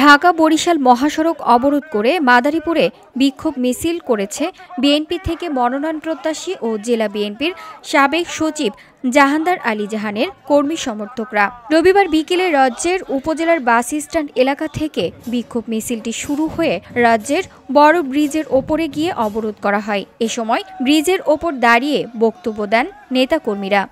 ঢাকা বরিশাল মহাসড়ক অবরোধ করে মাদারীপুরে বিক্ষোভ মিছিল করেছে বিএনপি থেকে মনোনয়ন প্রত্যাশী ও জেলা বিএনপির সাবেক সচিব জাহানদার আলী জাহানের কর্মী সমর্থকরা। রবিবার বিকেলে রাজ্যের উপজেলার বাস স্ট্যান্ড এলাকা থেকে বিক্ষোভ মিছিলটি শুরু হয়ে রাজ্যের বড় ব্রিজের ওপরে গিয়ে অবরোধ করা হয়। এ সময় ব্রিজের ওপর দাঁড়িয়ে বক্তব্য দেন নেতাকর্মীরা।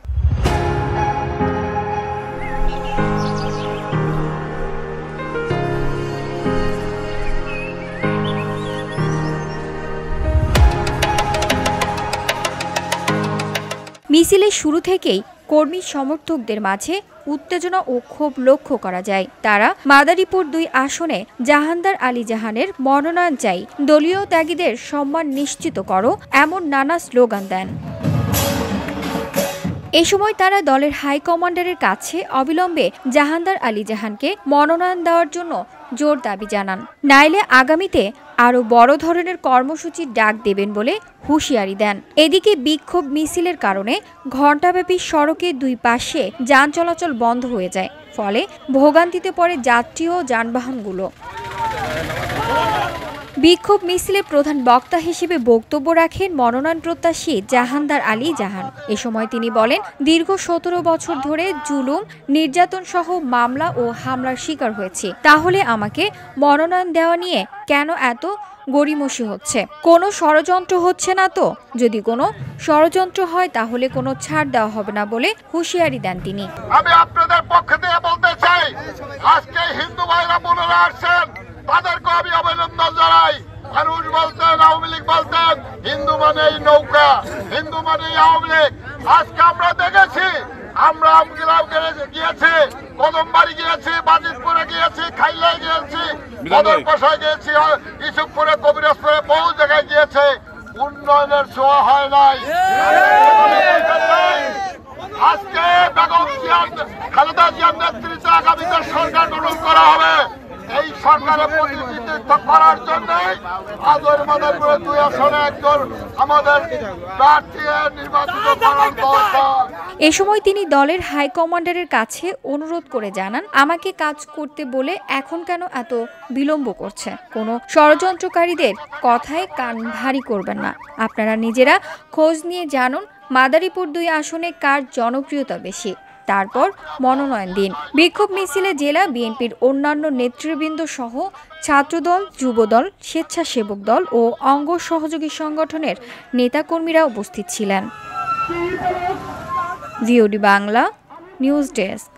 মিছিলের শুরু থেকেই কর্মী সমর্থকদের মাঝে উত্তেজনা ও ক্ষোভ লক্ষ্য করা যায়। তারা মাদারীপুর ২ আসনে জাহানদার আলী জাহানের মনোনয়ন চাই, দলীয় ত্যাগীদের সম্মান নিশ্চিত করো, এমন নানা স্লোগান দেন। এ সময় তারা দলের হাইকমান্ডারের কাছে অবিলম্বে জাহানদার আলী জাহানকে মনোনয়ন দেওয়ার জন্য জোর দাবি জানান, নাইলে আগামীতে আরও বড় ধরনের কর্মসূচির ডাক দেবেন বলে হুঁশিয়ারি দেন। এদিকে বিক্ষোভ মিছিলের কারণে ঘণ্টাব্যাপী সড়কে ২ পাশে যান চলাচল বন্ধ হয়ে যায়, ফলে ভোগান্তিতে পড়ে যাত্রী ও যানবাহনগুলো। বিক্ষোভ মিছিলে প্রধান বক্তা হিসেবে বক্তব্য রাখেন মনোনয়ন প্রত্যাশী জাহানদার আলী জাহান। এ সময় তিনি বলেন, দীর্ঘ ১৭ বছর ধরে জুলুম, নির্যাতন সহ মামলা ও হামলার শিকার হয়েছি। তাহলে আমাকে মনোনয়ন দেওয়া নিয়ে কেন এত গড়িমসি হচ্ছে? কোনো ষড়যন্ত্র হচ্ছে না তো? যদি কোনো ষড়যন্ত্র হয় তাহলে কোনো ছাড় দেওয়া হবে না বলে হুঁশিয়ারি দেন তিনি। আমি আপনাদের পক্ষ থেকে বলতে চাই, আজকে হিন্দু ভাইরা বোনেরা আসছেন, তাদেরকে আমি অভিনন্দন জানাই। মানুষ বলতেন, আওয়ামী লীগ বলতেন হিন্দু মানেই নৌকা, হিন্দু মানেই আওয়ামী লীগ। আজকে আমরা দেখেছি, আমরা আমগিরাও গিয়েছি, কদমবাড়ি গিয়েছি, বাজিতপুরে গিয়েছি, খাইলায় গিয়েছি, বদরপাশায় গিয়েছি, ইসুফপুরে, কবিরাজপুরে, বহু জায়গায় গিয়েছে। উন্নয়নের ছোঁয়া হয় নাই। আজকে বেগম খালেদা জিয়ার নেতৃত্বে আগামীতে সরকার গঠন করা হবে। এই সরকারের প্রতিনিধিত্ব করার জন্য আজর মাদারীপুর ২ আসনে একজন আমাদের প্রার্থী নির্বাচিত করার দরকার। এ সময় তিনি দলের হাইকমান্ডারের কাছে অনুরোধ করে জানান, আমাকে কাজ করতে বলে এখন কেন এত বিলম্ব করছে? কোনো ষড়যন্ত্রকারীদের কথায় কান ভারী করবেন না। আপনারা নিজেরা খোঁজ নিয়ে জানুন মাদারীপুর ২ আসনে কার জনপ্রিয়তা বেশি, তারপর মনোনয়ন দিন। বিক্ষোভ মিছিলে জেলা বিএনপির অন্যান্য নেতৃবৃন্দ সহ ছাত্রদল, যুবদল, স্বেচ্ছাসেবক দল ও অঙ্গ সহযোগী সংগঠনের নেতাকর্মীরা উপস্থিত ছিলেন। VOD Bangla news desk.